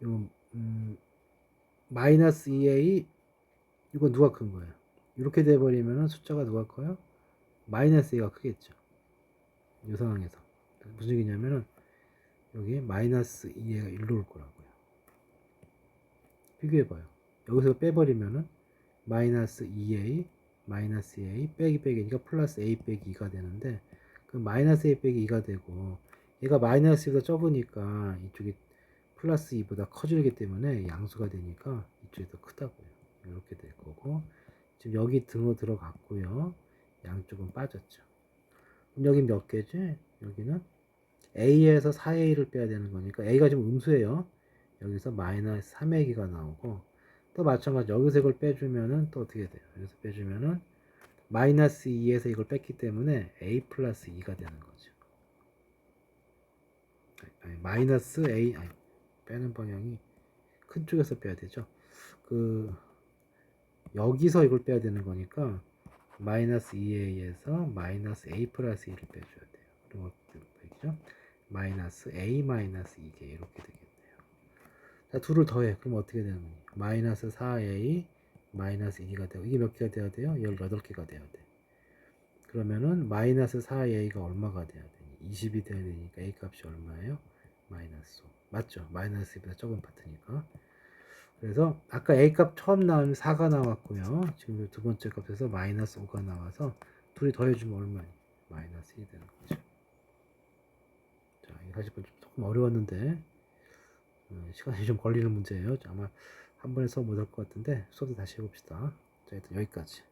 요 마이너스 2A 이거 누가 큰 거예요? 이렇게 돼버리면 숫자가 누가 커요? 마이너스 A가 크겠죠. 이 상황에서 무슨 얘기냐면은 여기 마이너스 2A가 1로 올 거라고요. 비교해봐요. 여기서 빼버리면은 마이너스 2A 마이너스 A 빼기 빼기니까 플러스 A 빼기 2가 되는데 그 마이너스 A 빼기 2가 되고 얘가 마이너스 2보다 적으니까 이쪽이 플러스 2보다 커지기 때문에 양수가 되니까 이쪽이 더 크다고요. 이렇게 될 거고 지금 여기 등호 들어갔고요. 양쪽은 빠졌죠. 그럼 여기 몇 개지? 여기는 A에서 4A를 빼야 되는 거니까 A가 지금 음수예요. 여기서 마이너스 3A가 나오고 또 마찬가지 여기서 이걸 빼주면은 또 어떻게 돼요? 여기서 빼주면은 마이너스 2에서 이걸 뺐기 때문에 A 플러스 2가 되는 거죠. 마이너스 A 빼는 방향이 큰 쪽에서 빼야 되죠. 여기서 이걸 빼야 되는 거니까 마이너스 2A에서 마이너스 A 플러스 2를 빼줘야 돼요. 그럼 어떻게 되죠? 마이너스 A 마이너스 2개 이렇게 되겠네요. 자, 둘을 더해. 그럼 어떻게 되는 거예요? 마이너스 4A 마이너스 2가 되고 이게 몇 개가 돼야 돼요? 18개가 돼야 돼. 그러면은 마이너스 4A가 얼마가 돼야 되니? 20이 돼야 되니까 A 값이 얼마예요? 마이너스 5. 맞죠? 마이너스 2보다 적은 파트니까. 그래서 아까 A 값 처음 나오면 4가 나왔고요. 지금 두 번째 값에서 마이너스 5가 나와서 둘이 더해주면 얼마니? 마이너스 1이 되는 거죠. 자, 이거 사실 조금 어려웠는데 시간이 좀 걸리는 문제예요. 아마 한 번에 수업 못할 것 같은데 수업도 다시 해봅시다. 자, 일단 여기까지.